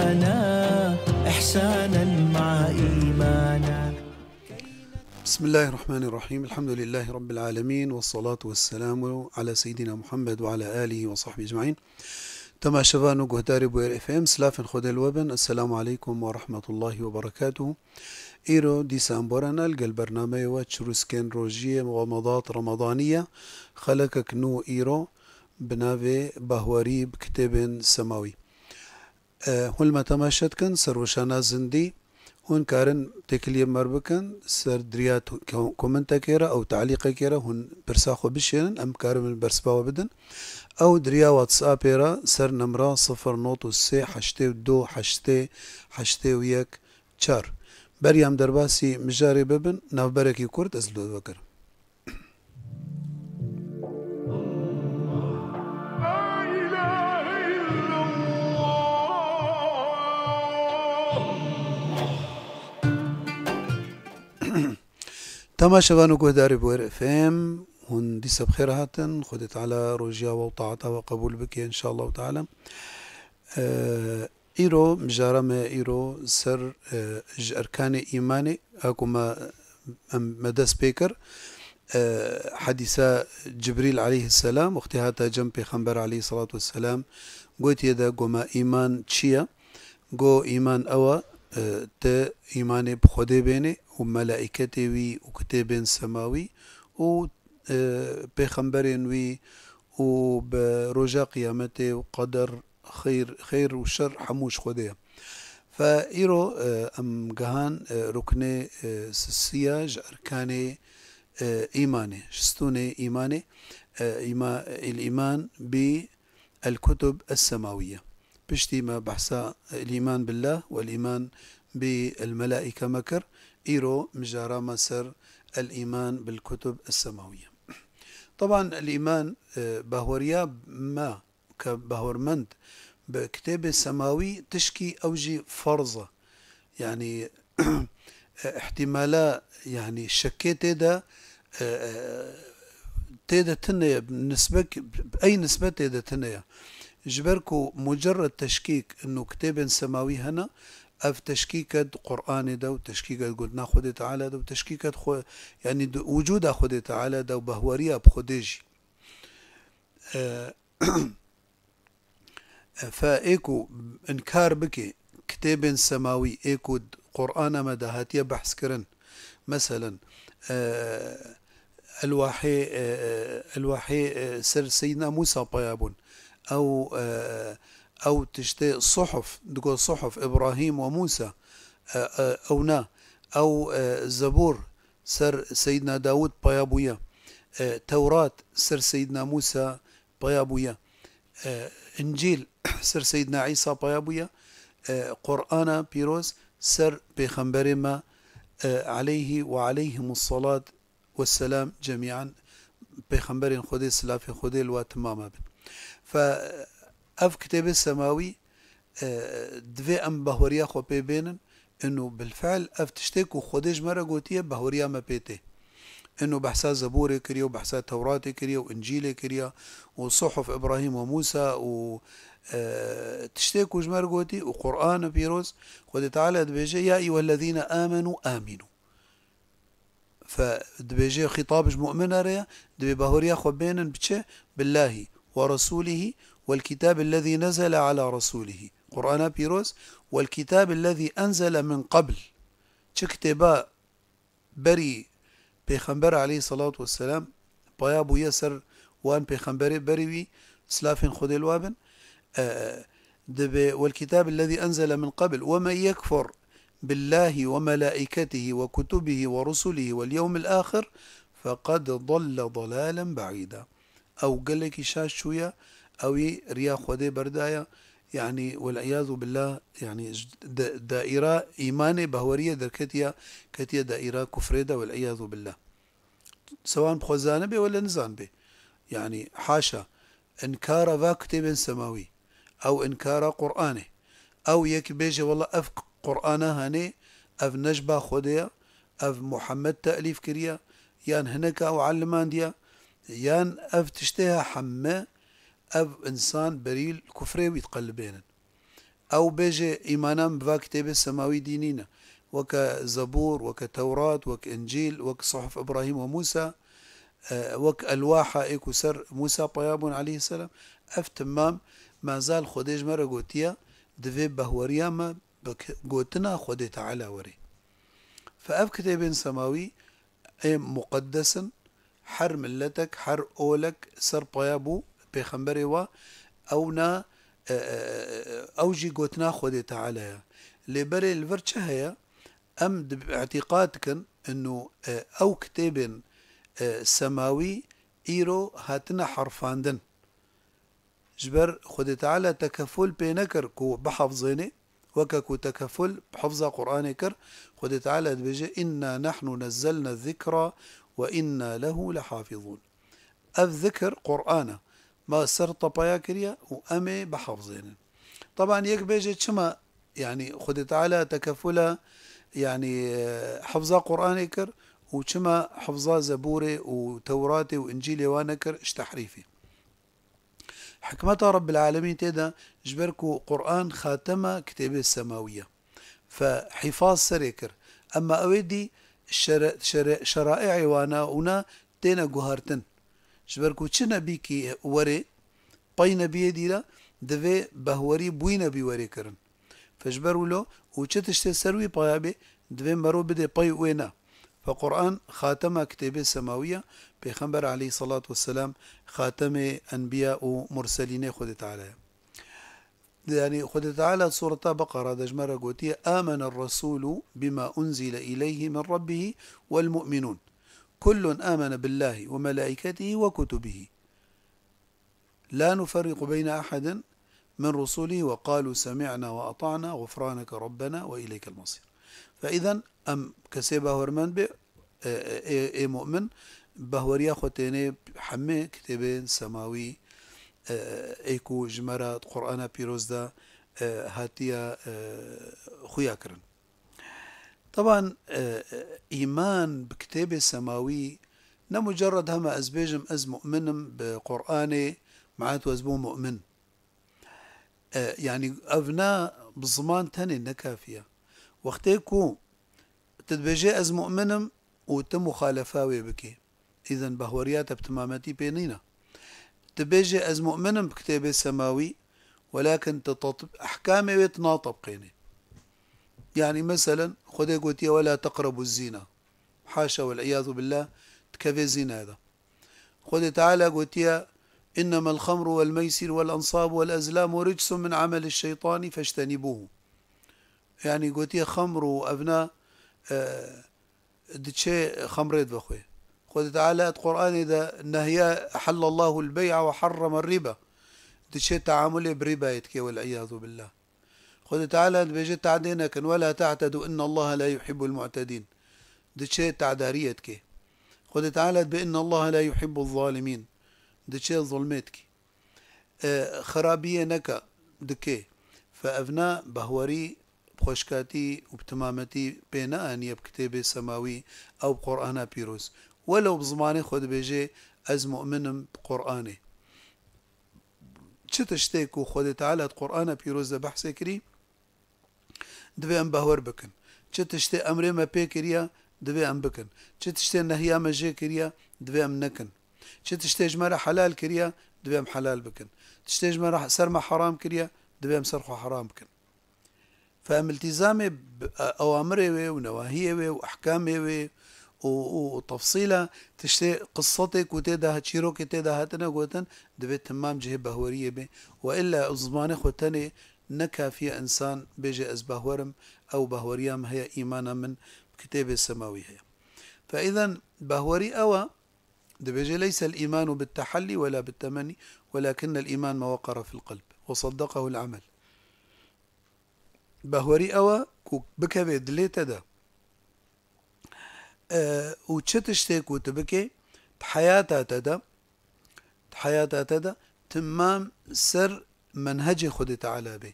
إيمانا، إحسانا مع إيمانا. بسم الله الرحمن الرحيم. الحمد لله رب العالمين، والصلاة والسلام على سيدنا محمد وعلى آله وصحبه أجمعين. تما شبانو قهداري بوير اف ام سلافن خود الوبن. السلام عليكم ورحمة الله وبركاته. ايرو ديسمبرنا البرنامج وتشروسكن روجية ومضات رمضانية خلقك نو ايرو بنافي بهوري بكتاب سماوي. هل ما تماشت كن سروشانا زندي هون كارن تكلية مربكن سر دريات كومنتا كيرا أو تعليق كيرا هون برساخو بشيرن أم كارن من برسباو بدن أو دريا واتساب يرا سر نمرة 0.3 82 8 بريام درباسي مجاري ببن ناف بركي كورد أزلو بكر. تما شبانو قهداري بوير اف ام هون ديسا بخير هاتن خدت على روجيا وطاعتها وقبول بك ان شاء الله تعالى. ايرو مجارمة ايرو سر اركان ايماني اكو ما مدى سبيكر حديثة جبريل عليه السلام واختهاتا جنبي خنبر عليه الصلاة والسلام قوت يدا قوما ايمان تشيا قو ايمان اوا ت ايمان بخده بيني وملائكته وي وكتاب سماوي و بيخنبرين وي وبرجاء قيامته وقدر خير وشر حموش خديه. فإيرو أم جهان ركن سياج أركان إيماني شستوني إيماني الإيمان بالكتب السماوية بشتي ما بحثا الإيمان بالله والإيمان بالملائكة مكر إيرو مجارا مسر الإيمان بالكتب السماوية. طبعا الإيمان بهوريا ما كبهورمند بكتاب السماوي تشكي أوجي فرضة يعني احتمالا يعني شكيت تيدا تنيا بالنسبة بأي نسبة تيدا تنيا جبركو مجرد تشكيك انه كتاب سماوي هنا اف تشكيكة قرآن ده وتشكيكة قلنا خده تعالى ده وتشكيكة يعني وجود خده تعالى ده وبهورية بخديجي فايكو انكار بكي كتاب سماوي ايكو قرآن مدهاتية بحث كرن مثلا الوحي سر سيدنا موسى طيابون أو تشتي صحف تقول صحف إبراهيم وموسى أو زبور سر سيدنا داود بيابويا توراة سر سيدنا موسى بيابويا إنجيل سر سيدنا عيسى بيابويا قرآن بيروز سر بيخنبر ما عليه وعليهم الصلاة والسلام جميعا بيخنبرين خدي سلافي خدي الواتماما فأف كتاب السماوي دفي أم بهوريا خو بيبينن إنه بالفعل أف تشتكو خديج مرة قوتية بهوريا ما بيتي إنه بحثا زبوري كريا وبحثا توراتي كريا وإنجيلي كريا وصحف إبراهيم وموسى و تشتكو جمر قوتي وقرآن بيروز خدي تعالى دبيجي يا أيها الذين آمنوا آمنوا فدبيجي خطاب مؤمن ريا دبي بهوريا خو بينن بتشي بالله ورسوله والكتاب الذي نزل على رسوله قرآن بيروز والكتاب الذي أنزل من قبل كتابا بري بيخنبر عليه الصلاة والسلام بيابو يسر وان بيخنبر بريوي سلافين خد الوابن والكتاب الذي أنزل من قبل ومن يكفر بالله وملائكته وكتبه ورسله واليوم الآخر فقد ضل ضلالا بعيدا أو قال لك شاش شوية أو ريا خدي بردايا يعني والعياذ بالله يعني دائرة إيماني بهورية دركتيا كتيا دائرة كفريدة والعياذ بالله سواء بخزانة بي ولا نزان بي يعني حاشا إنكار ذا كتاب سماوي أو إنكار قرآنه أو يك بيجي والله أف قرآنه هني أف نجبة خديا أف محمد تأليف كريا يان هناك أو علمان ديا يان أف تشتهى حمى أف إنسان بريل كفري ويتقلبين أو بيجي إيمانان بفا كتاب السماوي دينينا وك زبور وك توراة وك إنجيل وك صحف إبراهيم وموسى وك ألواحة إيكو سر موسى بيابون عليه السلام أف تمام ما زال خديج مرة قوتيا دفي بهوريا ما قوتنا خدي تعالى وري فأف كتاب سماوي أي مقدسا حر ملتك حر أولك سر بيابو بيخنبري و أونا أوجي قوتنا خدي تعالى لبري الفرشة هي أم باعتقادكن أنه أو كتاب سماوي إيرو هاتنا حرفاندن جبر خد تعالى تكفل بينكر كو بحفظيني وككو تكفل بحفظ قرآن كر خد تعالى بيجي إنا نحن نزلنا الذكرى وإنا له لحافظون الذكر قرآن ما سرط بياكريا وأمي بحفظين طبعا يك بيجي شما يعني خد تعالى تكفلها يعني حفظ قرآن كر وشما حفظا زبوري وتوراتي وإنجيلي وانكر اشتحريفي حكمة رب العالمين تيدا جبركو قرآن خاتمة كتابة السماوية فحفاظ سريكر أما أودي شرائع وانا تينا قهارتن جبركو چنا بيكي وري باين بيدي لا دفي بهوري بوين بيوري كرن فجبروا له وچتشتي سروي بايابي دفي مرو بدي باي وينا فقرآن خاتمة كتابة سماوية بيخنبر عليه الصلاة والسلام خاتمة أنبياء ومرسلين خد تعالى يعني خد تعالى سورة بقرة دجمرة قوتية آمن الرسول بما أنزل إليه من ربه والمؤمنون كل آمن بالله وملائكته وكتبه لا نفرق بين أحد من رسله وقالوا سمعنا وأطعنا غفرانك ربنا وإليك المصير فإذا أم كسيبه هرمان بي اي مؤمن بهوريا خوتيني حمي كتابين سماوي ايكو جمرات قرآن بيروزدا هاتيا خويا كرن طبعا إيمان بكتاب السماوي نمجرد هما أزبيجم أز مؤمن بقرآني معناته أزبو مؤمن يعني أبناء بزمان تاني نكافية وقتيكو تدبجي أز مؤمنم وتم مخالفاوي بكي إذن بهوريات بتمامتي بينينا تبجي أز مؤمنم بكتاب السماوي ولكن أحكامي ويتناطب قيني يعني مثلا خدي قلت ولا تقربوا الزنا حاشا والعياذ بالله تكفي الزنا هذا خدي تعالى قلت إنما الخمر والميسر والأنصاب والأزلام رجس من عمل الشيطان فاجتنبوه يعني قلت خمر وأبناء دتشي خمريت بخوي خذ تعالى القرآن إذا نهي أحل الله البيع وحرم الربا دتشي تعامل بربا يتكي والعياذ بالله خذ تعالى بيجي تعدينك ولا تعتدوا إن الله لا يحب المعتدين دتشي تعداريتك خذ تعالى بإن الله لا يحب الظالمين دتشي ظلمتك خرابية نكا دكي فأبناء بهوري بخشكاتي وبتمامتي بين أني بكتاب سماوي أو بقرآن بيروز ولو بزماني خد بيجي أز مؤمن بقرآني تشتيكو خد تعالى قرآن بيروز بحث كري دبي أم بهور بكن تشتي أمري ما بيكريا دبي أم بكن تشتي نهيا ما جي كريا دبي أم نكن تشتي جمرة حلال كريا دبي أم حلال بكن تشتي جمرة سرما حرام كريا دبي أم سرخو حرام بكن فأم التزامي بأوامره ونواهيه وأحكامه وتفصيلة تشتي قصتك وتيدا هتشيروك تيدا هاتنا قوتن دبيت تمام جهة بهورية بي وإلا زمان خوتاني نكا في إنسان بيجي أز بهورم أو بهوريام هي إيمانا من كتاب السماوي هي فإذا بهوري أوا دبيجي ليس الإيمان بالتحلي ولا بالتمني ولكن الإيمان ما وقر في القلب وصدقه العمل بهوري أوا كو بكبه دليتا دا وتشتشتك وتبكي تحياتها تدا تمام سر منهج خد تعالى به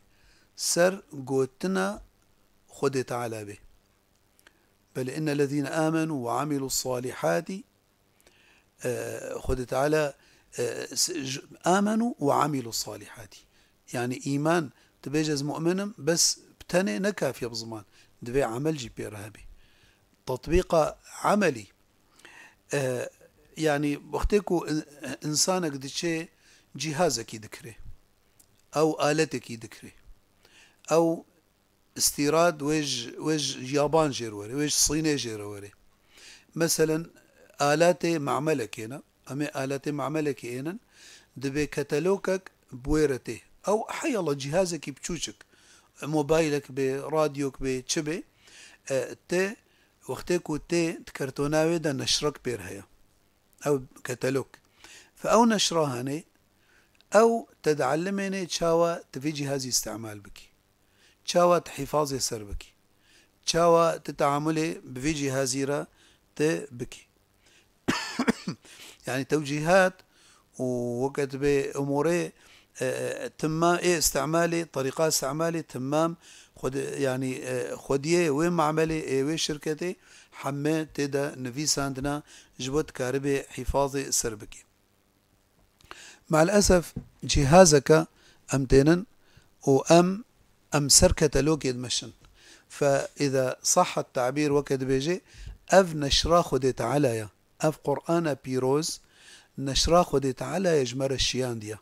سر قوتنا خد تعالى به بل إن الذين آمنوا وعملوا الصالحات خد تعالى آمنوا وعملوا الصالحات يعني إيمان تبيجز مؤمنم بس بتني نكافية بزمان دبي عمل جي بيرهبي تطبيق عملي. يعني وقتكو إنسانك دشي جهازك يذكره أو آلتك يذكره أو استيراد ويج يابان جيروري ويج صيني جيروري مثلا آلاتي معملك هنا أمي آلاتي معملك هنا دبي كتالوجك بويرتي أو حي الله جهازك بتشوشك موبايلك براديوك بتشبي تي وقتكو تي تكرتوناوي دا نشرك بيرهيا أو كتالوج فأو نشرهاني أو تدعلميني تشاوى تفي جهازي استعمال بكي تشاوى حفاظي سر بكي تشاوى تتعاملي بفي جهازي را بكي يعني توجيهات ووقت بأموري تمام إيه استعمالي طريقة استعمالي تمام خد يعني خديه وين معملي إيه وين شركتي حمي تدا نفيس عندنا جبت كهرباء حفاظي سربكي. مع الأسف جهازك أمتنا أم سر كتالوج يدمشن فإذا صح التعبير وقت بيجي أف نشرا خدت عليا أف قرآن بيروز نشرا خدت على يجمر الشيان ديا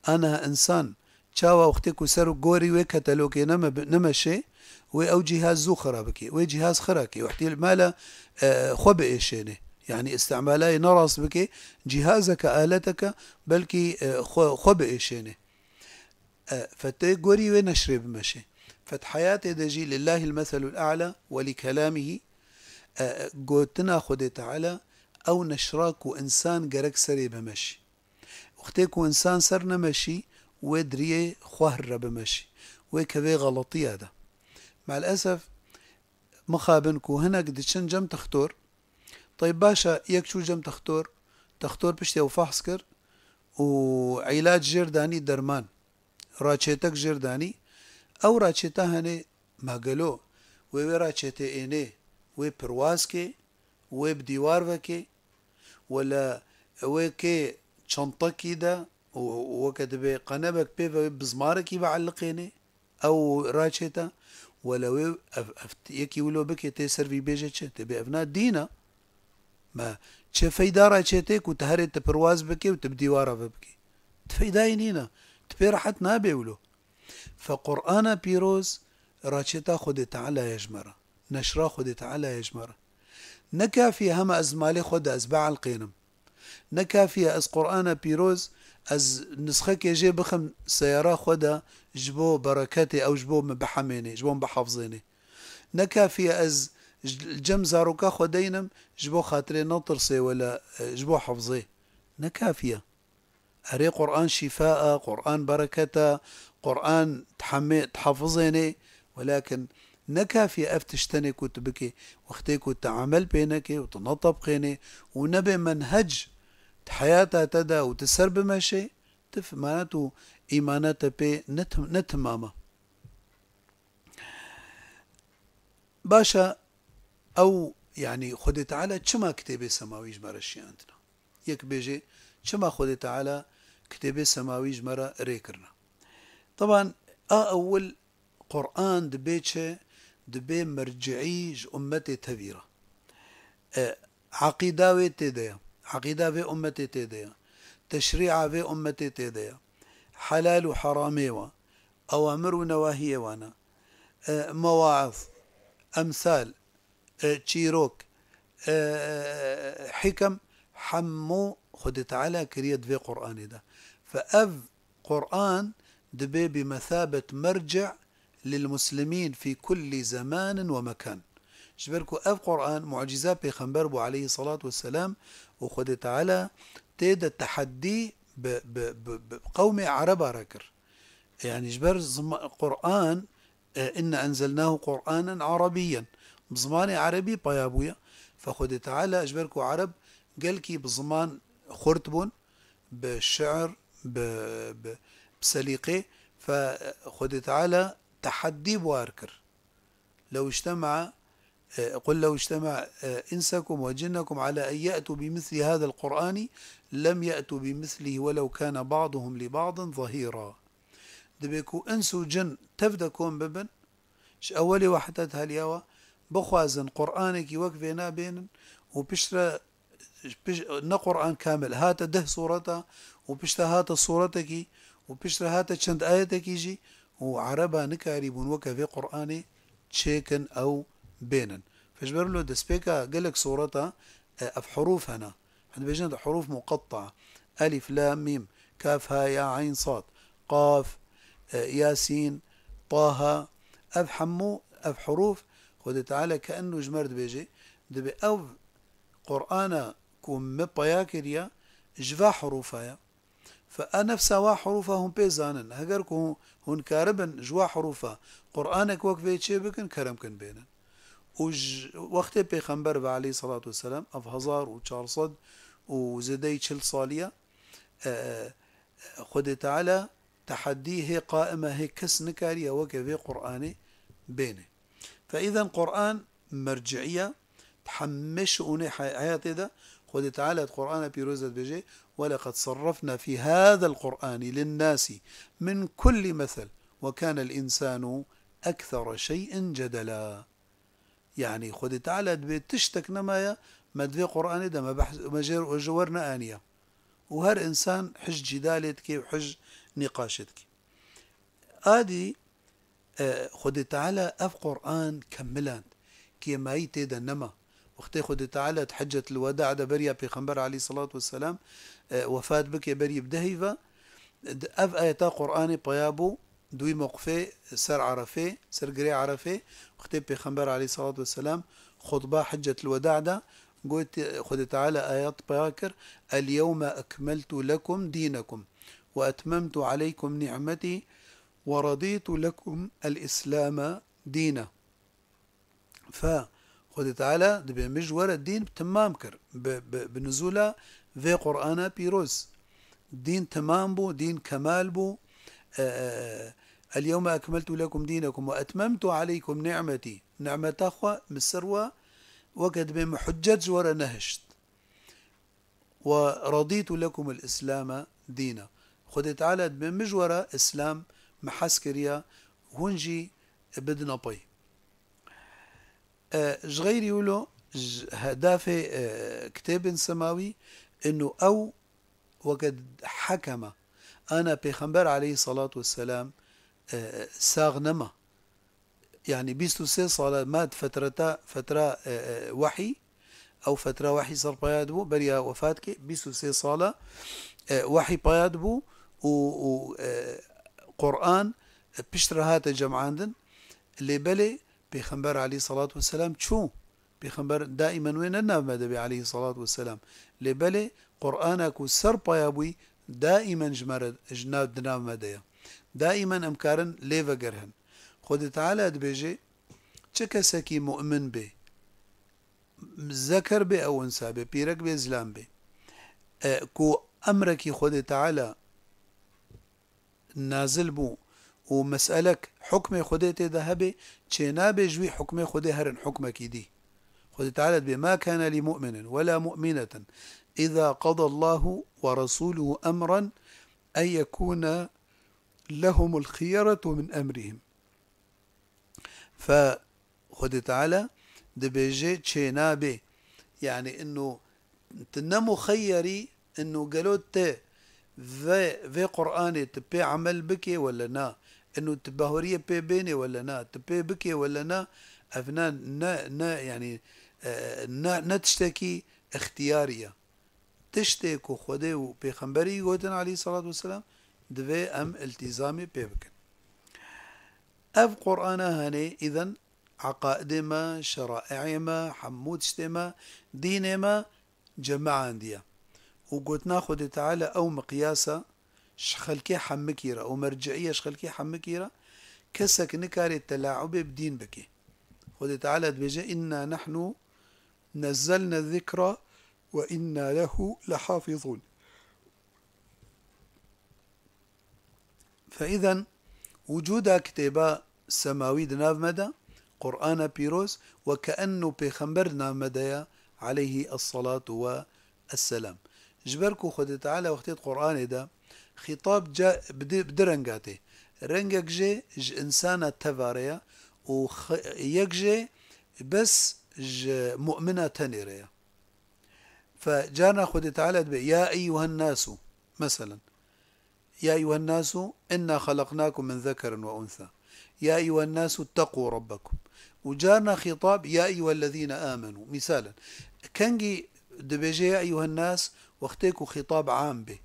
أنا إنسان شاوا وقتك وسر جوري وكتالوج نمشي أو جهاز زو خرابكي وجهاز خراكي واحتيل مالا خب إيشيني يعني استعمالاي نرص بكي جهازك آلتك بلكي خب إيشيني فتي جوري ونشري بمشي فتحياتي دجي لله المثل الأعلى ولكلامه قوتنا خدت على أو نشراكو إنسان جرك سري بمشي وقتكو إنسان سر نمشي ودريه خوهر بمشي وكذا غلطي هذا مع الأسف مخابنكو هنا قد شن جم تختار طيب باشا يك شو جم تختار بشتي وفحص كر وعلاج جرداني درمان راتشيتك جرداني أو راتشيتا هني ما قالوا وي راتشيتي إني وي برواسكي وي بديوار وكي ولا وكي شنطكي ده وكد بقنبك بيفا بزمارك بعلقيني أو راتشيتا ولا يكي ولو بكي تيسر في بيجتش تبي أبناء دينا ما تشفيدا راتشيتك وتهري تبرواز بكي وتبدي وارا بكي تفيدا ينينا تبي راحت نابي ولو فقرآن بيروز راتشيتا خدت على يجمرة نشرا خدت على يجمرة نكافي هم أزمالي خد أزباع القينم نكافي أز قرآن بيروز از نسخك يجي بخم سيارة خدا جبو بركاتي أو جبو مبحميني جبو مبحفظيني نكافي از الجم زاروكا خدينم جبو خاطري نطرسي ولا جبو حفظي نكافية هري قرآن شفاء قرآن بركة قرآن تحفظيني ولكن نكافية أفتشتني كتبكي واختيك وتعامل بينك وتنطب قيني ونبي منهج حياتها تدا وتسر بمشي معناته إيماناتها بي نتماما باشا أو يعني خدت على كما كتابي سماوي جمرة الشي عندنا يك بيجي كما خدت على كتابي سماوي جمرة ريكرنا طبعا أول قرآن دبي مرجعي أمتي تبيرة عقيداوي تديا عقيدة في أمتي تيديا تشريع في أمتي تيديا حلال وحرامي أوامر ونواهي وانا مواعظ أمثال تشيروك حكم حمو خدت على كريد في قرآن ده فأف قرآن دبي بمثابة مرجع للمسلمين في كل زمان ومكان جبركو أف قرآن معجزات بيخنبر عليه الصلاة والسلام وخدت على تيدا التحدي بقوم عرب راكر يعني جبر قرآن إن أنزلناه قرآنا عربيا بزمان عربي بيابويا فخدت على جبركو عرب قالكي بزمان خرتبون بالشعر بسليقه فخدت على تحدي بواركر لو اجتمع قل لو اجتمع إنسكم وجنكم على أن يأتوا بمثل هذا القرآن لم يأتوا بمثله ولو كان بعضهم لبعض ظهيرا دبيكو انسو جن تفدا كون ببن ش اولي وحدت هاليوا بخوازن قرآنك يوقفنا بين وبشرى قرآن كامل هات ده صورته وبشتا هات صورتك وبشتا هات چند آياتك يجي وعربا نكاريبون وكا في قرآني تشيكن أو بينن فجبر له دسبيكا قالك صورتها أف حروف هنا احنا بيجينا حروف مقطعة ألف لام ميم كاف ها يا عين صاد قاف ياسين طه أف حمو أف حروف خد تعالى كأنه جمرد بيجي دبي أو قرآن كم مبايا كريا جفا حروفها فأنفسها وحروفها هم بيزانن هجركم هون كاربن جوا حروفها قرآنك وقفه چه بكن كرم كن بينن وقت پیغمبر عليه الصلاة والسلام اف 1400 وزدي چل صالية خد تعالى تحديه هي قائمة هي كس نكارية وقفه قرآني بينه فإذا قرآن مرجعية تحمش أوني حياتي ده خد تعالى القرآن بيروزة بيجي ولقد صرفنا في هذا القرآن للناس من كل مثل وكان الإنسان أكثر شيء جدلا يعني خد تعالى بتشتك نمايا مدفي قرآن ده ما جورنا آنية وهر إنسان حج جدالتك وحج نقاشتك آدي خد تعالى أف قرآن كملان كي ما يتيدا نما وقت خد تعالى حجة الوداع ده بريا بيغمبر عليه الصلاة والسلام وفات بك بري بدهيفا أف آياتا قرآني بيابو دوي موقفه سر عرفه سر قري عرفه وقت بيغمبر عليه الصلاة والسلام خطبة حجة الوداع ده قلت خد تعالى آيات بياكر اليوم أكملت لكم دينكم وأتممت عليكم نعمتي ورضيت لكم الإسلام دينا فخد تعالى دبي مجور الدين تمام كر بنزوله في قرآن بيروز دين تمام بو دين كمال بو اليوم أكملت لكم دينكم وأتممت عليكم نعمتي نعمة أخوة مسروة وقد بمحجج ورا نهشت ورضيت لكم الإسلام دينا خد تعالى بمجورة إسلام محسكريا هنجي بدنا بي جغير يقولوا هدافة كتاب سماوي انه او وقد حكم انا بيغمبر عليه الصلاة والسلام ساغنما يعني بيستو سي صلاة مات فترة وحي او فترة وحي صار بيادبو بريا وفاتك بيستو سي صلاة وحي بيادبو وقرآن بيشترهات جمعاندن اللي بلي بيغمبر عليه الصلاة والسلام شو بيغمبر دائما وين النبي عليه الصلاة والسلام لبلي قرآنك والسر بيابوي دائما جناب دنام مديا دائما امكارن ليفا قرهن خد تعالى دبيجي چكسكي مؤمن بي ذكر بي او انسى بي بيرك بي زلام بي كو امرك خد تعالى نازل بو ومسألك حكم خديت ذهبي چنا بجوي حكم خدي هرن حكمك دي خد تعالى بما كان لمؤمن ولا مؤمنة إذا قضى الله ورسوله أمرا أن يكون لهم الخيرة من أمرهم فخد تعالى دبيجي چنا بي يعني انه تنمو خيري انه قالوت في قرآن تبي عمل بكي ولا نا انه تبهورية بي بيني ولا نا تبي بكي ولا نا افنا نا يعني نا تشتكي اختيارية تشتكو خده و بيخنبري يقولون عليه الصلاة والسلام دفي ام التزامي بيبكن اف قرآن هاني اذن عقائد ما شرائع ما حمود شتما دين ما جماعة ديا وقلت ناخد تعالى او مقياسة شخلكي حمكيرة او مرجعية شخلكي حمكيرة كسك نكاري التلاعب بدين بكي خد تعالى بيجي إنا نحن نزلنا الذكر وإنا له لحافظون فإذا وجود كتابة سماوي دناف مدى قرآن بيروز وكأنه بيخمبرنا مدى عليه الصلاة والسلام جبركو خد تعالى وقت القرآن ده خطاب جاء بدرنجاته رنجك جي ج إنسانة تفاريا يكجي بس مؤمنة تنيريا. فجانا خد تعالى يا أيها الناس مثلا، يا أيها الناس إنا خلقناكم من ذكر وأنثى، يا أيها الناس اتقوا ربكم. وجانا خطاب يا أيها الذين آمنوا مثالا. كنجي دبيجي يا أيها الناس واختيكوا خطاب عام به.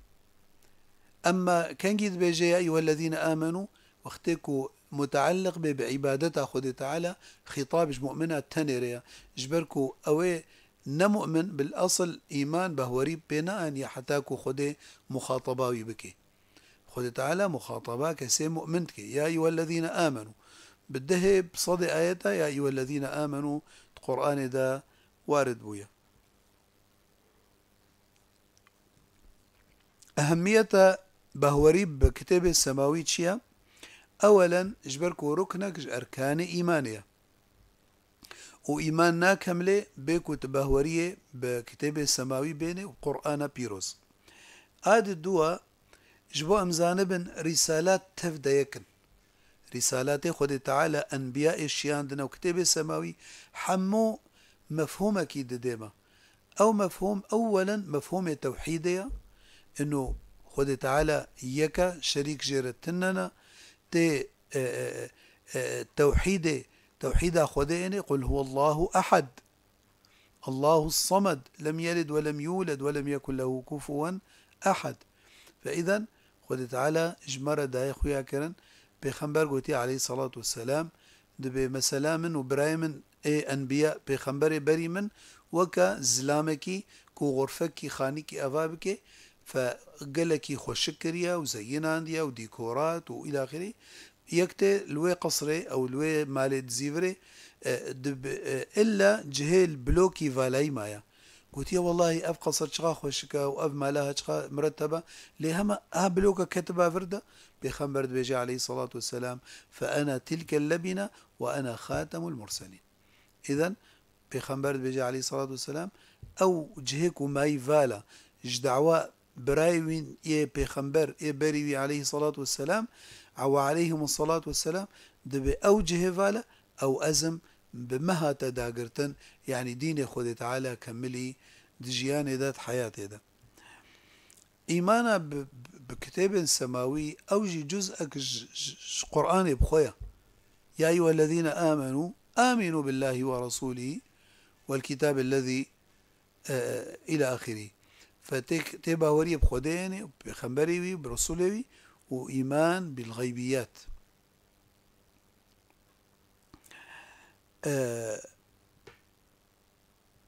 أما كنجي دبيجي يا أيها الذين آمنوا واختيكوا متعلق به بعبادته خد تعالى خطاب مؤمنة تنيريا جبركوا أوي نمؤمن بالأصل إيمان بهوريب بناء يحتاكوا خده مخاطباوي بكي. خد تعالى مخاطبة كسي مؤمنتك يا أيها الذين آمنوا بده بصدي آياته يا أيها الذين آمنوا القرآن ده وارد بويا. أهمية بهوريب بكتاب السماوي تشيا. أولا جبركو ركنك أركان إيمانية وإيماننا كاملة بيكو تبهورية بكتاب السماوي بيني وقرآن بيروز. هذه الدواء جبو أمزانبن رسالات تفدا يكن رسالات خد تعالى أنبياء الشياندنا وكتاب السماوي حمو مفهوم أكيد ديما أو مفهوم أولا مفهوم التوحيدية إنه خد تعالى يكا شريك جيرتننا تي توحيد خديني قل هو الله أحد الله الصمد لم يلد ولم يولد ولم يكن له كفوا أحد. فإذا خد تعالى اجمر داي خويا كرن بيخنبر قوتي عليه الصلاة والسلام دبي مسلام وبرايمن أنبياء بيخنبر بري من وكا زلامكي كو غرفكي خانيكي أفابكي فقالكي خوشكريا وزينانديا وديكورات وإلى آخره يكتي لوي قصري أو لوي مالي تزيفري إلا جهيل بلوكي فالاي مايا قلت يا والله أف قصر شغا خوشكا وأف مالها شغا مرتبة لهما بلوكا كتبها فردة بخنبرد بيجي عليه الصلاة والسلام فأنا تلك اللبنة وأنا خاتم المرسلين. إذن بخنبرد بيجي عليه الصلاة والسلام أو جهيكو ماي فالا جدعوا برايوين بخنبر بريوي عليه الصلاة والسلام أو عليهم الصلاة والسلام دبي أو جهة فالا أو أزم بمها تداقرتن يعني ديني خد تعالى كملي دجيان ذات حياة ذا إيمانا بكتاب سماوي أوجي جزءك قرآني بخويا يا أيها الذين آمنوا بالله ورسوله والكتاب الذي إلى آخره. فتبا وري بخديني بخنبري برسولي وإيمان بالغيبيات.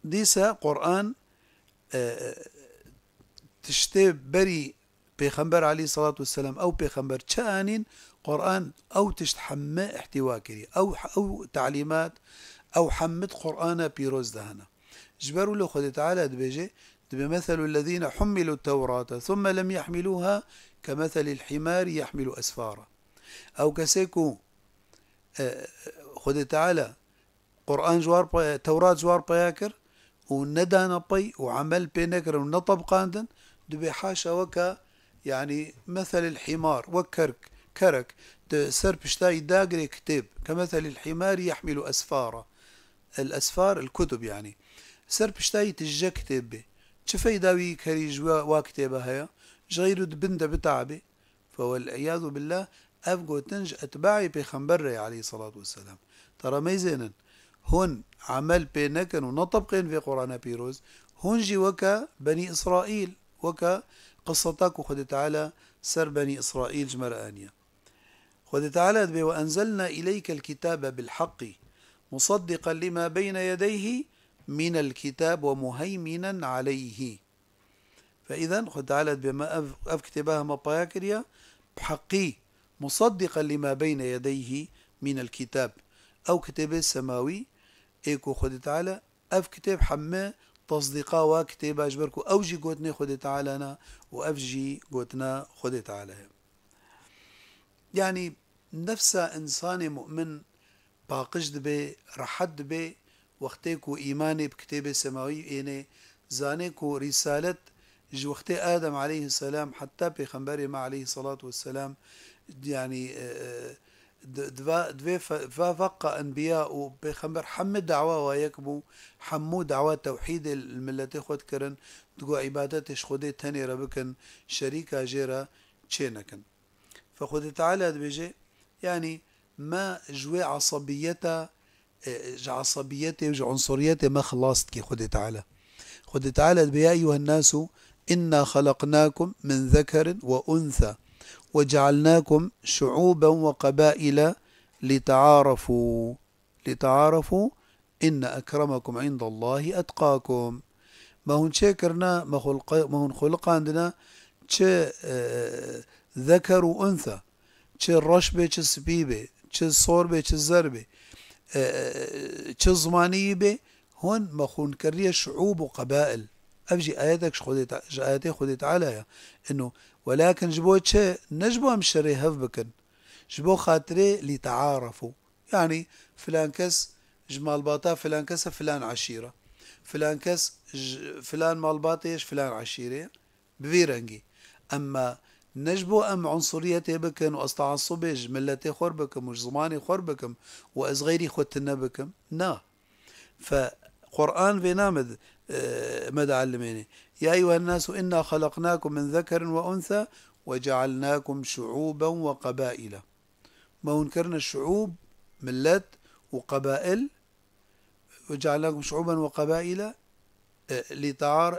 ديسا قرآن تشتي بري بيخنبر عليه الصلاة والسلام أو بيخنبر شانين قرآن أو تشتحمى احتواكري أو تعليمات أو حمد قرآن بيروز دهنا جبروا له خد تعالى دبيجي بمثل الذين حملوا التوراة ثم لم يحملوها كمثل الحمار يحمل أسفارا. أو كسيكو خد تعالى قرآن جوار توراة جوار بياكر وندانا بي وعمل بينكر ونطب قاندن دبي حاشا وكا يعني مثل الحمار وكرك كرك سر بشتاي داقري كتب كمثل الحمار يحمل أسفارا. الأسفار الكتب يعني سر بشتاي تجا كتب به شفاي داوي كريج واكتبها هيا غير دبنده بتعبي. فوالعياذ بالله أفقو تنج أتباعي بخنبري عليه الصلاة والسلام ترى ميزينا هون عمل بينكن ونطبقين في قرآن بيروز هون جي وكا بني إسرائيل وكا قصتك وخد تعالى سر بني إسرائيل جمر آنية خد تعالى وأنزلنا إليك الكتاب بالحق مصدقا لما بين يديه من الكتاب ومهيمنا عليه. فإذا خد تعالى بما أفكتبها مبايكريا بحقي مصدقا لما بين يديه من الكتاب أو كتاب السماوي إيكو خد تعالى أفكتب حما تصديقا وكتاب أجبركو أوجي قوتني خد تعالى أنا وأفجي قوتنا خد تعالى. يعني نفس إنسان مؤمن باقش دبي رحد دبي وقتكو إيماني بكتاب السماوي إني زانيكو رسالة وقت آدم عليه السلام حتى بيخنبري ما عليه الصلاة والسلام يعني دوی فقا انبياء وبيخمبر حمد دعوة ويكبو حمو دعوة توحيد الملة خود كرن تقو عبادتش خود تاني ربكن شريكة جيرا تشينكن فخود تعالى بيجي يعني ما جوي عصبيته وعنصريته ما خلصت كي خود تعالى خود تعالى يا أيها الناس إنا خلقناكم من ذكر وأنثى وجعلناكم شعوبا وقبائل لتعارفوا إن أكرمكم عند الله أتقاكم ما هون شكرنا ما هون خلق عندنا ذكر وأنثى الرشبة السبيبة الصوربة الزربة الزمانية هون ما هون كريه شعوب وقبائل أبجي آياتك خذت عليها إنه ولكن جبوه نجبوه مشري هف بكن جبوه خاطري لتعارفوا يعني فلان كس جمال باطا فلان كس فلان عشيرة فلان كس فلان مال باطيش فلان عشيرة ببيرنجي أما نجبو أم عنصريتي بكن وأستعصبج ملتي خور بكم وش زماني خور بكم وأصغيري خدتنا بكم نا فقرآن بنامد مدى علميني يا أيها الناس إنا خلقناكم من ذكر وأنثى وجعلناكم شعوبا وقبائل ما انكرنا الشعوب ملت وقبائل وجعلناكم شعوبا وقبائل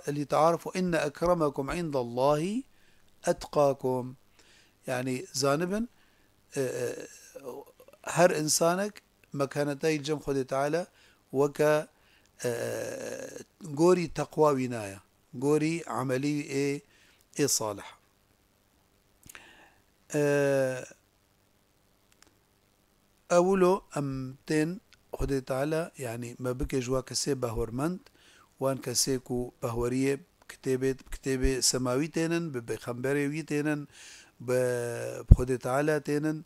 لتعارفوا إن أكرمكم عند الله أتقاكم يعني زانبا هر إنسانك مكانتي الجم خد تعالى وك قوري تقوى وinaية قوري عملي إيه صالح أولو أمتين خد تعالى يعني ما بكي جوا كسي بهورمند وان كسيكو بهورية كتابة سماوي تينن بخنبري تينن بخد تعالى تينن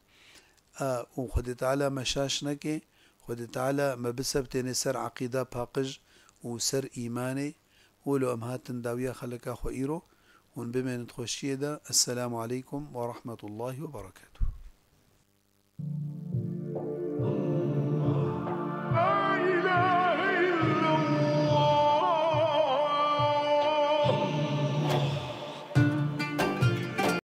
وخد تعالى مشاشنكي خد تعالى ما بسب تيني سر عقيدة باقج وسر إيماني ولو أمهاتن داوية خلقا خو إيرو ونبما نتخشيه ده السلام عليكم ورحمة الله وبركاته.